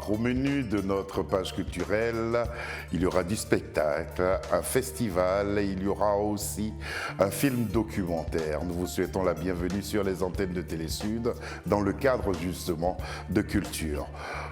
Bonsoir. Au menu de notre page culturelle, il y aura du spectacle, un festival et il y aura aussi un film documentaire. Nous vous souhaitons la bienvenue sur les antennes de Télésud dans le cadre justement de culture.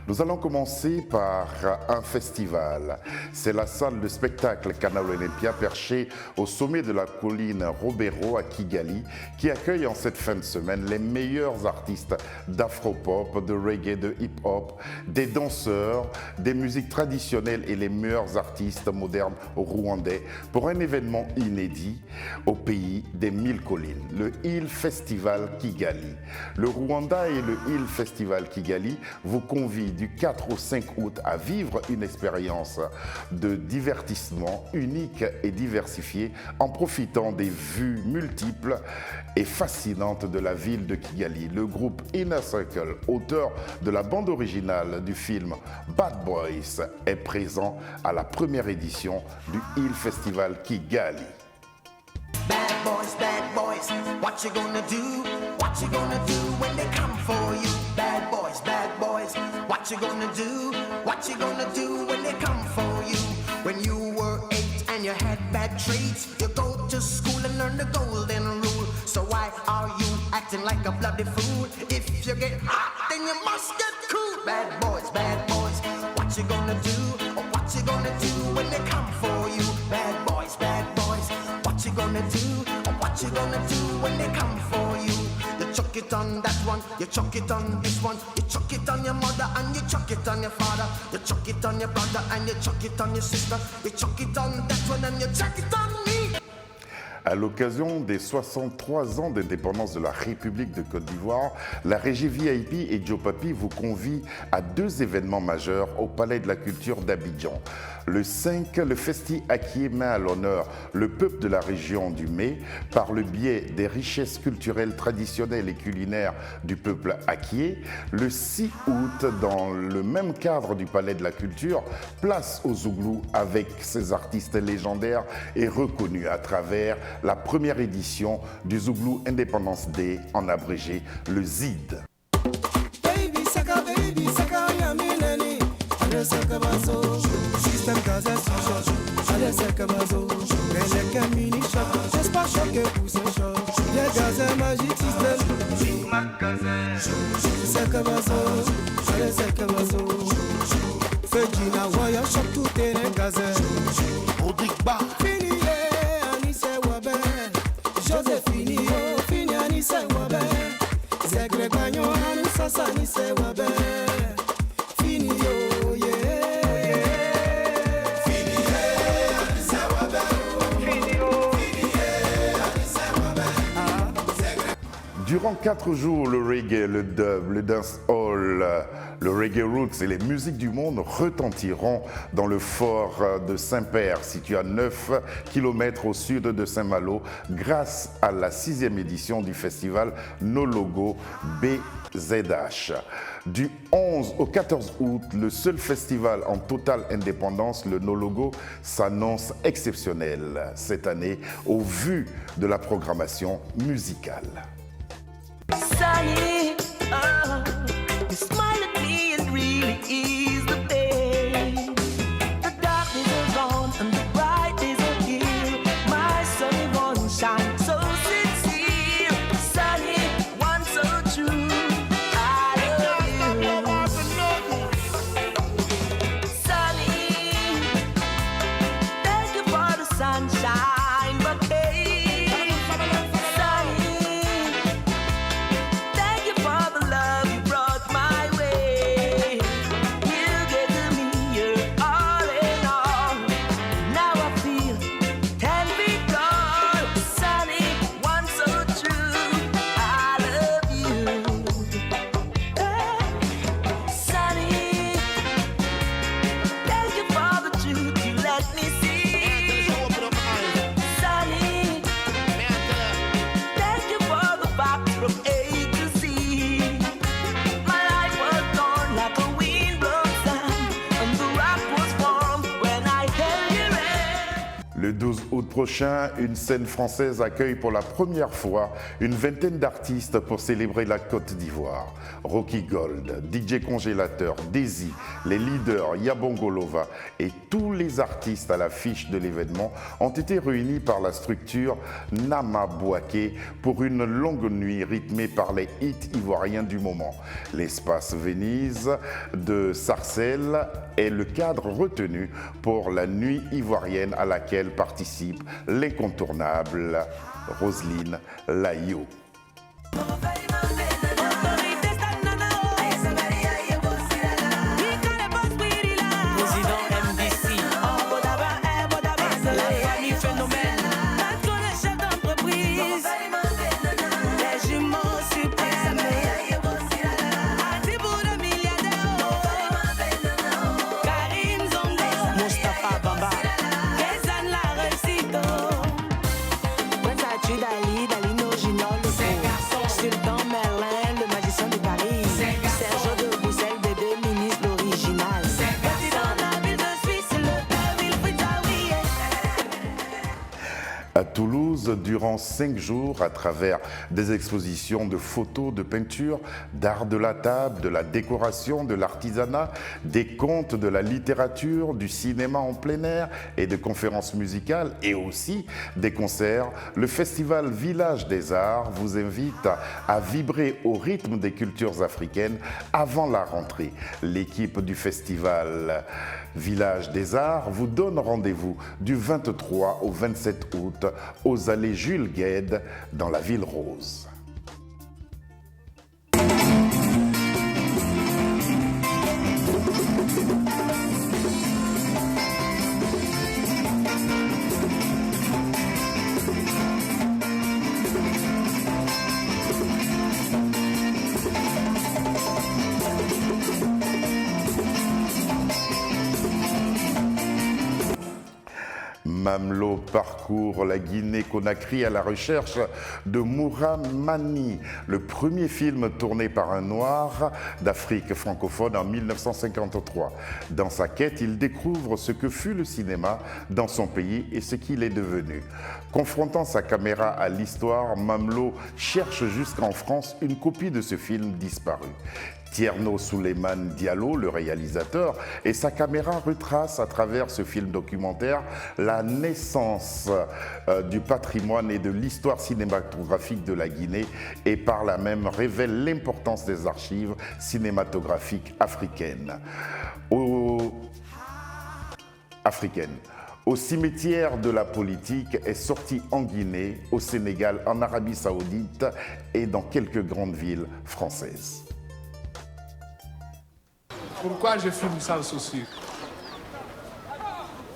Nous allons commencer par un festival. C'est la salle de spectacle Canal Olympia perchée au sommet de la colline Robero à Kigali qui accueille en cette fin de semaine les meilleurs artistes d'afropop, de reggae, de hip-hop, des danseurs, des musiques traditionnelles et les meilleurs artistes modernes rwandais pour un événement inédit au pays des 1000 collines, le Hill Festival Kigali. Le Rwanda et le Hill Festival Kigali vous convient du 4 au 5 août à vivre une expérience de divertissement unique et diversifiée en profitant des vues multiples et fascinantes de la ville de Kigali. Le groupe Inner Circle, auteur de la bande originale du film Bad Boys, est présent à la première édition du Hill Festival Kigali. Bad boys, what you gonna do? What you gonna do when they come for you? Bad boys, what you gonna do? What you gonna do when they come for you? When you were 8 and you had bad traits, you go to school and learn the golden rule. So why are you acting like a bloody fool? If you get hot, then you must get cool. Bad boys, what you gonna do? Or what you gonna do when they come for you? Bad boys, what you gonna do? Or what you gonna do when they come for you? You chuck it on that one, you chuck it on this one, you chuck it on your mother and you chuck it on your father, you chuck it on your brother and you chuck it on your sister, you chuck it on that one and you chuck it on me. À l'occasion des 63 ans d'indépendance de la République de Côte d'Ivoire, la régie VIP et Joe Papi vous convient à 2 événements majeurs au Palais de la Culture d'Abidjan. Le 5, le Festi Akie met à l'honneur le peuple de la région du Mé par le biais des richesses culturelles traditionnelles et culinaires du peuple Akie. Le 6 août, dans le même cadre du Palais de la Culture, place au Zouglou avec ses artistes légendaires et reconnus à travers la première édition du Zouglou Independence Day, en abrégé le ZID. Baby saka yamineni ale saka bazo system gaza shop ale saka bazo ele mini shop j'espère choquer pour ce shop les gaza magic system saka bazo ale saka bazo Fegina waya shop tout est gaza Rodrigue Ba fini Anise Wabe Josephine fini Anise Wabe Zegre Gagnon Anissa Sanise Wabe fini yo yeah fini Anise Wabe fini yo Anise Wabe Durant 4 jours, le reggae, le dub, le dancehall, le reggae roots et les musiques du monde retentiront dans le fort de Saint-Père, situé à 9 km au sud de Saint-Malo, grâce à la 6e édition du festival No Logo BZH. Du 11 au 14 août, le seul festival en totale indépendance, le No Logo, s'annonce exceptionnel cette année au vu de la programmation musicale. Sunny, you smile at me, it really is the pain. The darkness is gone and the bright days are here. My sunny one shine so sincere. Sunny, one so true. I love you. Sunny, thank you for the sunshine, but hey, Sunny, thank you Le 12 août prochain, une scène française accueille pour la première fois une vingtaine d'artistes pour célébrer la Côte d'Ivoire. Rocky Gold, DJ Congélateur, Daisy, les leaders Yabongolova et tous les artistes à l'affiche de l'événement ont été réunis par la structure Nama Bouaké pour une longue nuit rythmée par les hits ivoiriens du moment. L'espace Venise de Sarcelles est le cadre retenu pour la nuit ivoirienne à laquelle participe l'incontournable Roselyne Layo. À Toulouse, durant 5 jours, à travers des expositions de photos, de peintures, d'art de la table, de la décoration, de l'artisanat, des contes, de la littérature, du cinéma en plein air et de conférences musicales et aussi des concerts, le festival Village des Arts vous invite à vibrer au rythme des cultures africaines avant la rentrée. L'équipe du festival Village des Arts vous donne rendez-vous du 23 au 27 août aux allées Jules Guesde dans la Ville Rose. Mamlo parcourt la Guinée-Conakry à la recherche de Mouramani, le premier film tourné par un noir d'Afrique francophone en 1953. Dans sa quête, il découvre ce que fut le cinéma dans son pays et ce qu'il est devenu. Confrontant sa caméra à l'histoire, Mamlo cherche jusqu'en France une copie de ce film disparu. Tierno Souleymane Diallo, le réalisateur, et sa caméra retracent à travers ce film documentaire la naissance du patrimoine et de l'histoire cinématographique de la Guinée et par là même révèle l'importance des archives cinématographiques africaines. Au cimetière de la politique est sorti en Guinée, au Sénégal, en Arabie Saoudite et dans quelques grandes villes françaises. Pourquoi je fume sans souci?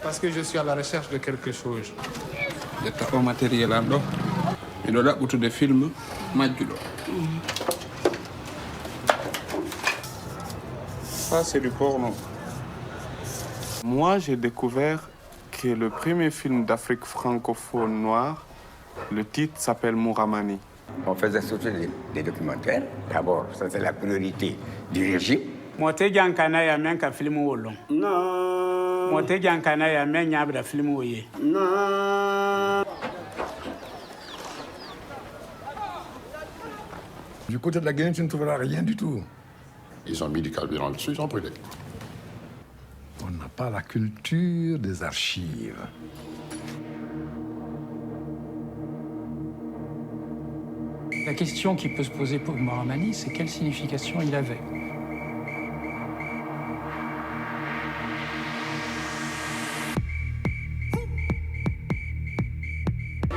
Parce que je suis à la recherche de quelque chose. Au matériel ando miɗo ɗaɓɓutude film majjuɗo. Ça c'est du porno. Moi j'ai découvert que le premier film d'Afrique francophone noire, le titre s'appelle Mouramani. On faisait surtout des documentaires. D'abord, ça c'est la priorité du régime. Mote jankana ya men ka film wolon. Non. Mote jankana ya men nyabra film woye. Non. Du côté de la Guinée, tu ne trouveras rien du tout. Ils ont mis du carburant dessus, ils ont brûlé. On n'a pas la culture des archives. La question qui peut se poser pour Mouramani, c'est quelle signification il avait.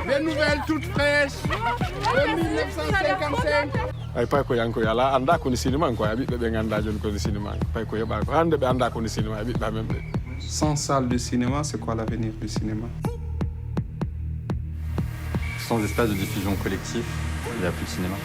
Des nouvelles toutes fraîches de 1955. Ay pay ko yanko yala anda ko ni cinéma ko ya bibbe be ganda jon ko ni cinéma pay ko yeba ko hande be anda ko ni cinéma bibbe même. Sans salle de cinéma, c'est quoi l'avenir du cinéma? Sans espace de diffusion collectif, il n'y a plus de cinéma.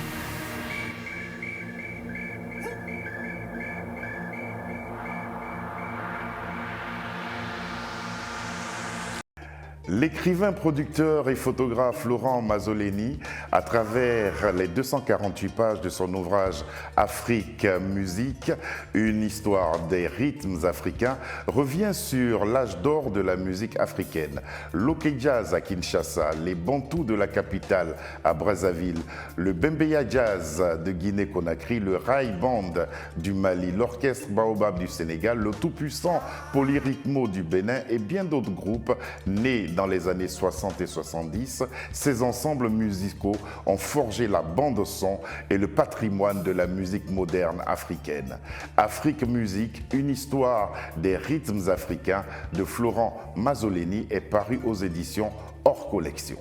L'écrivain, producteur et photographe Laurent Mazzoleni, à travers les 248 pages de son ouvrage Afrique Musique, une histoire des rythmes africains, revient sur l'âge d'or de la musique africaine. L'Ok Jazz à Kinshasa, les Bantous de la capitale à Brazzaville, le Bembeya Jazz de Guinée-Conakry, le Rai Band du Mali, l'Orchestre Baobab du Sénégal, le tout-puissant Polyrythmo du Bénin et bien d'autres groupes nés dans les années 60 et 70, ces ensembles musicaux ont forgé la bande-son et le patrimoine de la musique moderne africaine. Afrique Musique, une histoire des rythmes africains de Florent Mazzoleni est paru aux éditions Hors Collection.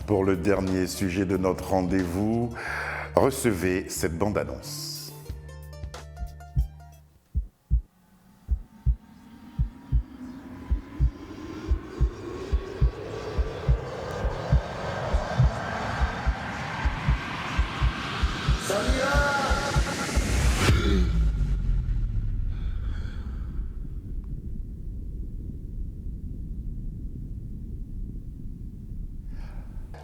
Pour le dernier sujet de notre rendez-vous, recevez cette bande-annonce.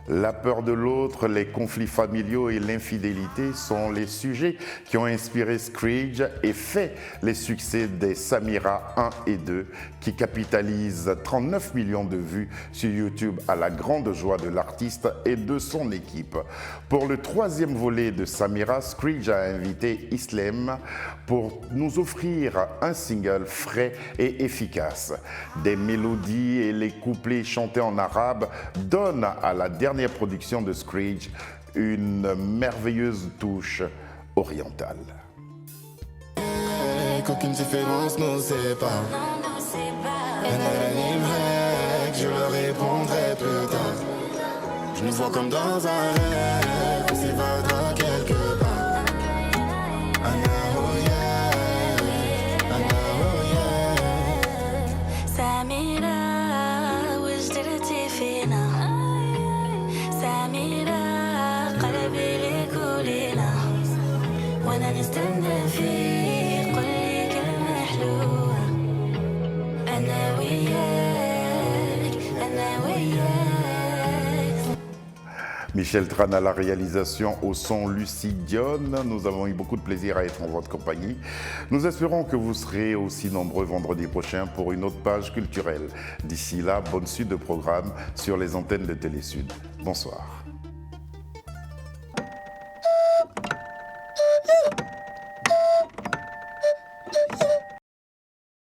La peur de l'autre, les conflits familiaux et l'infidélité sont les sujets qui ont inspiré Screech et fait les succès des Samira 1 et 2 qui capitalisent 39 millions de vues sur YouTube à la grande joie de l'artiste et de son équipe. Pour le troisième volet de Samira, Screech a invité Islem pour nous offrir un single frais et efficace. Des mélodies et les couplets chantés en arabe donnent à la dernière production de Screech une merveilleuse touche orientale. Qu'aucune différence nous sépare. Je leur répondrai plus tard. Je nous vois comme dans un rêve, on s'évadera quelque part. نستنى في قولي كلمة حلوة أنا وياك أنا وياك. Michel Tran à la réalisation, au son Lucie Dionne. Nous avons eu beaucoup de plaisir à être en votre compagnie. Nous espérons que vous serez aussi nombreux vendredi prochain pour une autre page culturelle. D'ici là, bonne suite de programmes sur les antennes de Télé Sud. Bonsoir.